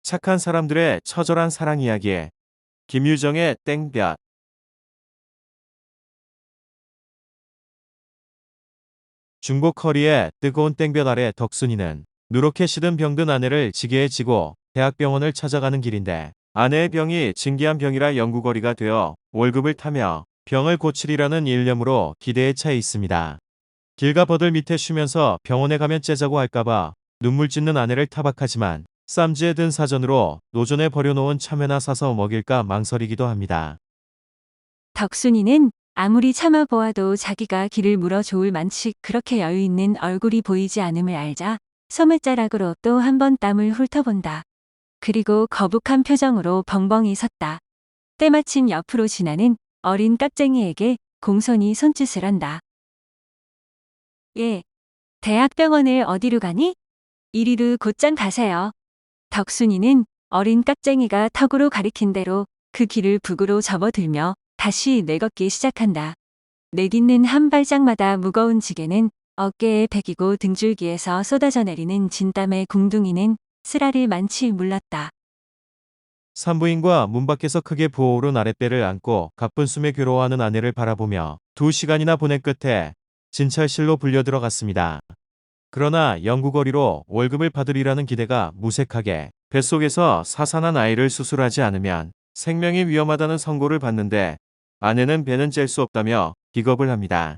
착한 사람들의 처절한 사랑 이야기. 김유정의 땡볕. 중복 허리에 뜨거운 땡볕 아래 덕순이는 누렇게 시든 병든 아내를 지게에 지고 대학병원을 찾아가는 길인데, 아내의 병이 진기한 병이라 연구거리가 되어 월급을 타며 병을 고치리라는 일념으로 기대에 차 있습니다. 길가 버들 밑에 쉬면서 병원에 가면 째자고 할까봐 눈물 짓는 아내를 타박하지만, 쌈지에 든 사전으로 노전에 버려놓은 참외나 사서 먹일까 망설이기도 합니다. 덕순이는 아무리 참아보아도 자기가 길을 물어 좋을 만치 그렇게 여유 있는 얼굴이 보이지 않음을 알자 소매자락으로 또 한 번 땀을 훑어본다. 그리고 거북한 표정으로 벙벙이 섰다. 때마침 옆으로 지나는 어린 깍쟁이에게 공손히 손짓을 한다. 예, 대학병원을 어디로 가니? 이리로 곧장 가세요. 덕순이는 어린 깍쟁이가 턱으로 가리킨 대로 그 길을 북으로 접어들며 다시 내걷기 시작한다. 내딛는 한 발짝마다 무거운 지게는 어깨에 베기고 등줄기에서 쏟아져 내리는 진땀에 궁둥이는 쓰라릴 만치 물렀다. 산부인과 문 밖에서 크게 부어오른 아랫배를 안고 가쁜 숨에 괴로워하는 아내를 바라보며 2시간이나 보낸 끝에 진찰실로 불려 들어갔습니다. 그러나 연구거리로 월급을 받으리라는 기대가 무색하게 뱃속에서 사산한 아이를 수술하지 않으면 생명이 위험하다는 선고를 받는데, 아내는 배는 뗄 수 없다며 기겁을 합니다.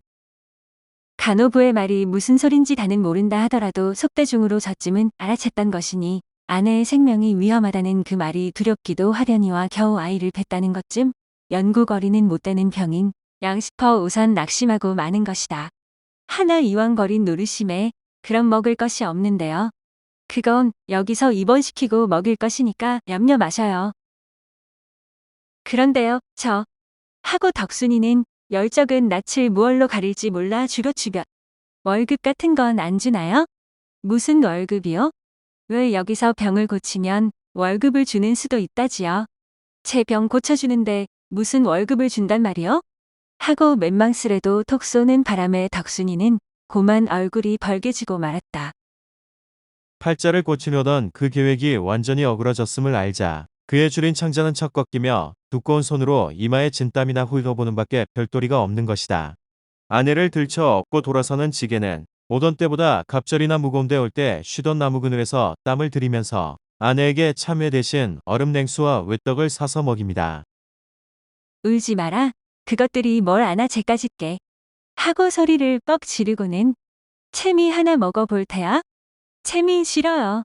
간호부의 말이 무슨 소린지 다는 모른다 하더라도 속대중으로 저쯤은 알아챘던 것이니 아내의 생명이 위험하다는 그 말이 두렵기도 하려니와 겨우 아이를 뱄다는 것쯤 연구거리는 못되는 병인 양 싶어 우선 낙심하고 마는 것이다. 하나 이왕거린 노르심에 그럼 먹을 것이 없는데요. 그건 여기서 입원시키고 먹일 것이니까 염려 마셔요. 그런데요, 하고 덕순이는 열적은 낯을 무얼로 가릴지 몰라 주뼛주뼛. 월급 같은 건 안 주나요? 무슨 월급이요? 왜 여기서 병을 고치면 월급을 주는 수도 있다지요. 제 병 고쳐주는데 무슨 월급을 준단 말이요? 하고 맨망스레도 톡 쏘는 바람에 덕순이는 고만 얼굴이 벌개지고 말았다. 팔자를 고치려던 그 계획이 완전히 어그러졌음을 알자 그의 줄인 창자는 척 꺾이며 두꺼운 손으로 이마에 진땀이나 훑어보는 밖에 별도리가 없는 것이다. 아내를 들쳐 업고 돌아서는 지게는 오던 때보다 갑절이나 무거운데 올 때 쉬던 나무 그늘에서 땀을 들이면서 아내에게 참외 대신 얼음 냉수와 외떡을 사서 먹입니다. 울지 마라. 그것들이 뭘 아나 제까짓게. 하고 소리를 뻑 지르고는 채미 하나 먹어볼 테야? 채미 싫어요.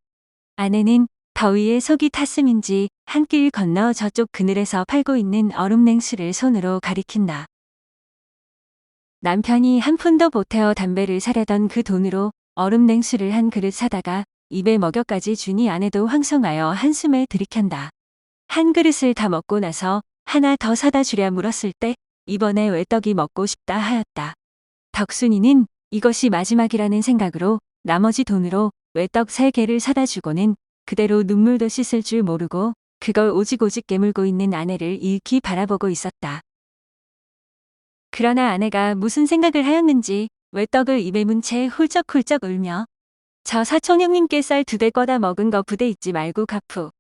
아내는 더위에 속이 탔음인지 한 길 건너 저쪽 그늘에서 팔고 있는 얼음 냉수를 손으로 가리킨다. 남편이 한 푼도 보태어 담배를 사려던 그 돈으로 얼음 냉수를 한 그릇 사다가 입에 먹여까지 주니 아내도 황송하여 한숨에 들이켠다. 한 그릇을 다 먹고 나서 하나 더 사다 주랴 물었을 때 이번에 외떡이 먹고 싶다 하였다. 덕순이는 이것이 마지막이라는 생각으로 나머지 돈으로 외떡 3개를 사다 주고는 그대로 눈물도 씻을 줄 모르고 그걸 오직오직 깨물고 있는 아내를 일키 바라보고 있었다. 그러나 아내가 무슨 생각을 하였는지 외떡을 입에 문 채 훌쩍훌쩍 울며 저 사촌 형님께 쌀 2대 꺼다 먹은 거 부대 잊지 말고 갚으.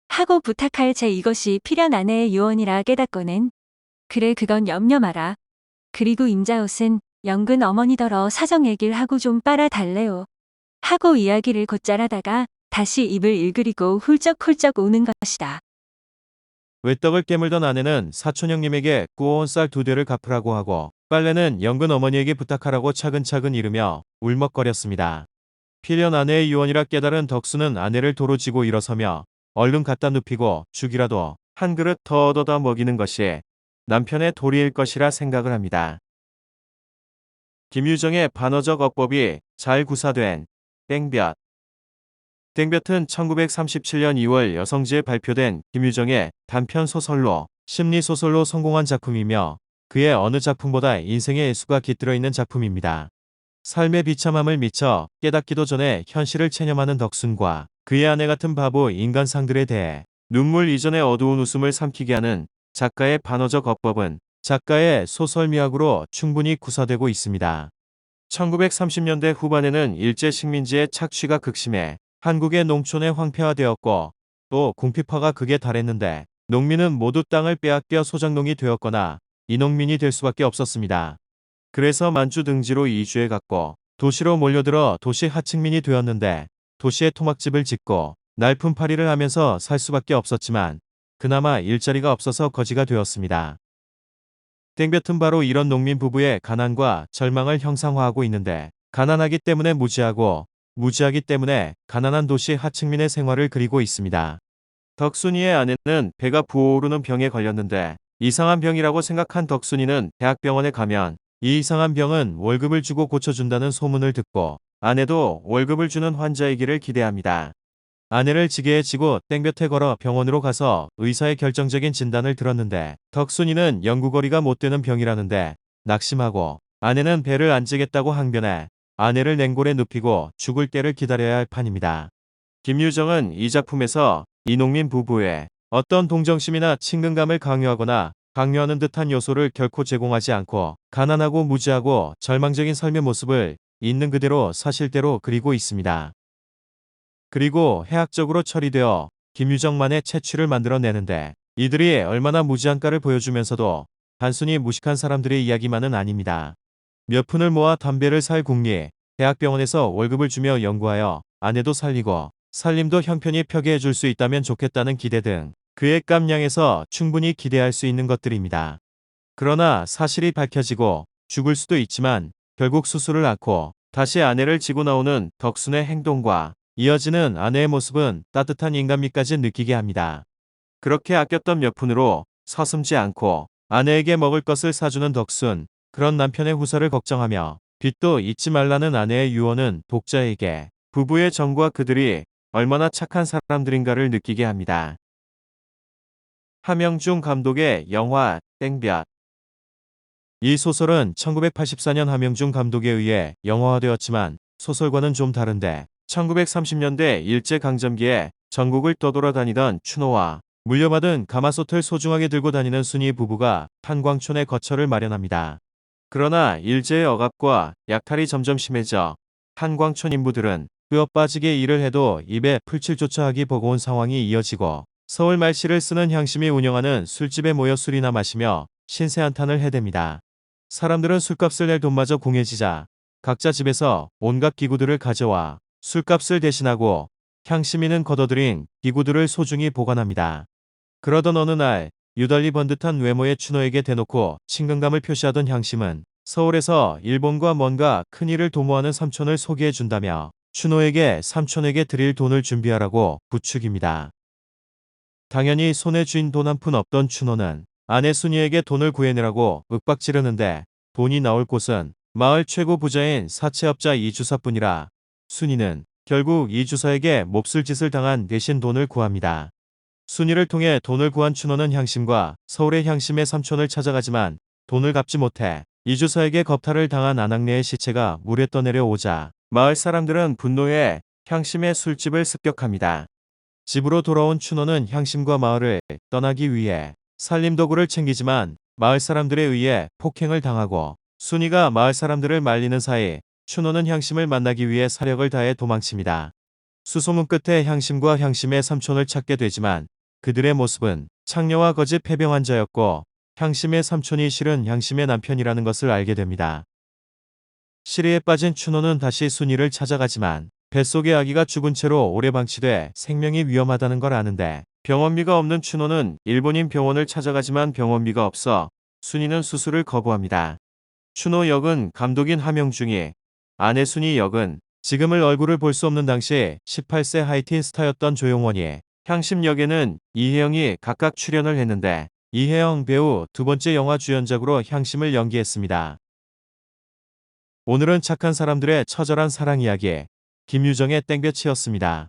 하고 부탁할 제 이것이 필연 아내의 유언이라 깨닫고는 그래 그건 염려 마라. 그리고 임자옷은 영근 어머니더러 사정 얘길 하고 좀 빨아 달래오. 하고 이야기를 곧잘 하다가 다시 입을 일그리고 훌쩍훌쩍 우는 것이다. 외떡을 깨물던 아내는 사촌 형님에게 구워온 쌀 2대를 갚으라고 하고, 빨래는 영근 어머니에게 부탁하라고 차근차근 이르며 울먹거렸습니다. 필연 아내의 유언이라 깨달은 덕수는 아내를 도로 쥐고 일어서며 얼른 갖다 눕히고 죽이라도 한 그릇 더 얻어다 먹이는 것이 남편의 도리일 것이라 생각을 합니다. 김유정의 반어적 어법이 잘 구사된 땡볕. 땡볕은 1937년 2월 여성지에 발표된 김유정의 단편 소설로 심리소설로 성공한 작품이며, 그의 어느 작품보다 인생의 애수가 깃들어 있는 작품입니다. 삶의 비참함을 미처 깨닫기도 전에 현실을 체념하는 덕순과 그의 아내 같은 바보 인간상들에 대해 눈물 이전의 어두운 웃음을 삼키게 하는 작가의 반어적 어법은 작가의 소설 미학으로 충분히 구사되고 있습니다. 1930년대 후반에는 일제 식민지의 착취가 극심해 한국의 농촌에 황폐화되었고, 또 궁핍화가 극에 달했는데 농민은 모두 땅을 빼앗겨 소작농이 되었거나 이농민이 될 수밖에 없었습니다. 그래서 만주 등지로 이주해 갔고 도시로 몰려들어 도시 하층민이 되었는데 도시에 토막집을 짓고 날품팔이를 하면서 살 수밖에 없었지만 그나마 일자리가 없어서 거지가 되었습니다. 땡볕은 바로 이런 농민 부부의 가난과 절망을 형상화하고 있는데 가난하기 때문에 무지하고 무지하기 때문에 가난한 도시 하층민의 생활을 그리고 있습니다. 덕순이의 아내는 배가 부어오르는 병에 걸렸는데 이상한 병이라고 생각한 덕순이는 대학병원에 가면 이 이상한 병은 월급을 주고 고쳐준다는 소문을 듣고 아내도 월급을 주는 환자이기를 기대합니다. 아내를 지게에 지고 땡볕에 걸어 병원으로 가서 의사의 결정적인 진단을 들었는데 덕순이는 연구거리가 못 되는 병이라는데 낙심하고 아내는 배를 안 찌겠다고 항변해 아내를 냉골에 눕히고 죽을 때를 기다려야 할 판입니다. 김유정은 이 작품에서 이농민 부부의 어떤 동정심이나 친근감을 강요하거나 강요하는 듯한 요소를 결코 제공하지 않고 가난하고 무지하고 절망적인 삶의 모습을 있는 그대로 사실대로 그리고 있습니다. 그리고 해학적으로 처리되어 김유정만의 채취를 만들어내는데 이들이 얼마나 무지한가를 보여주면서도 단순히 무식한 사람들의 이야기만은 아닙니다. 몇 푼을 모아 담배를 살 궁리, 대학병원에서 월급을 주며 연구하여 아내도 살리고 살림도 형편이 펴게 해줄 수 있다면 좋겠다는 기대 등 그의 깜냥에서 충분히 기대할 수 있는 것들입니다. 그러나 사실이 밝혀지고 죽을 수도 있지만 결국 수술을 앓고 다시 아내를 지고 나오는 덕순의 행동과 이어지는 아내의 모습은 따뜻한 인간미까지 느끼게 합니다. 그렇게 아꼈던 몇 푼으로 서슴지 않고 아내에게 먹을 것을 사주는 덕순, 그런 남편의 후사를 걱정하며 빚도 잊지 말라는 아내의 유언은 독자에게 부부의 정과 그들이 얼마나 착한 사람들인가를 느끼게 합니다. 함영중 감독의 영화 땡볕. 이 소설은 1984년 함영중 감독에 의해 영화화되었지만 소설과는 좀 다른데 1930년대 일제강점기에 전국을 떠돌아다니던 춘호와 물려받은 가마솥을 소중하게 들고 다니는 순이 부부가 탄광촌에 거처를 마련합니다. 그러나 일제의 억압과 약탈이 점점 심해져 탄광촌 인부들은 끄어빠지게 일을 해도 입에 풀칠조차 하기 버거운 상황이 이어지고 서울 말씨를 쓰는 향심이 운영하는 술집에 모여 술이나 마시며 신세 한탄을 해댑니다. 사람들은 술값을 낼 돈마저 궁해지자 각자 집에서 온갖 기구들을 가져와 술값을 대신하고 향심이는 걷어들인 기구들을 소중히 보관합니다. 그러던 어느 날 유달리 번듯한 외모의 춘호에게 대놓고 친근감을 표시하던 향심은 서울에서 일본과 뭔가 큰일을 도모하는 삼촌을 소개해 준다며 춘호에게 삼촌에게 드릴 돈을 준비하라고 부추깁니다. 당연히 손에 쥔 돈 한 푼 없던 춘호는 아내 순이에게 돈을 구해내라고 윽박지르는데 돈이 나올 곳은 마을 최고 부자인 사채업자 이주사뿐이라 순이는 결국 이주사에게 몹쓸 짓을 당한 대신 돈을 구합니다. 순이를 통해 돈을 구한 춘호는 향심과 서울의 향심의 삼촌을 찾아가지만 돈을 갚지 못해 이주사에게 겁탈을 당한 아낙네의 시체가 물에 떠내려오자 마을 사람들은 분노해 향심의 술집을 습격합니다. 집으로 돌아온 춘호는 향심과 마을을 떠나기 위해 살림도구를 챙기지만 마을 사람들에 의해 폭행을 당하고 순이가 마을 사람들을 말리는 사이 춘호는 향심을 만나기 위해 사력을 다해 도망칩니다. 수소문 끝에 향심과 향심의 삼촌을 찾게 되지만 그들의 모습은 창녀와 거짓 폐병 환자였고 향심의 삼촌이 실은 향심의 남편이라는 것을 알게 됩니다. 시리에 빠진 춘호는 다시 순이를 찾아가지만 뱃속의 아기가 죽은 채로 오래 방치돼 생명이 위험하다는 걸 아는데 병원비가 없는 춘호는 일본인 병원을 찾아가지만 병원비가 없어 순이는 수술을 거부합니다. 춘호 역은 감독인 함영중이, 아내 순이 역은 지금을 얼굴을 볼 수 없는 당시 18세 하이틴 스타였던 조용원이, 향심 역에는 이혜영이 각각 출연을 했는데 이혜영 배우 두 번째 영화 주연작으로 향심을 연기했습니다. 오늘은 착한 사람들의 처절한 사랑 이야기 김유정의 땡볕이었습니다.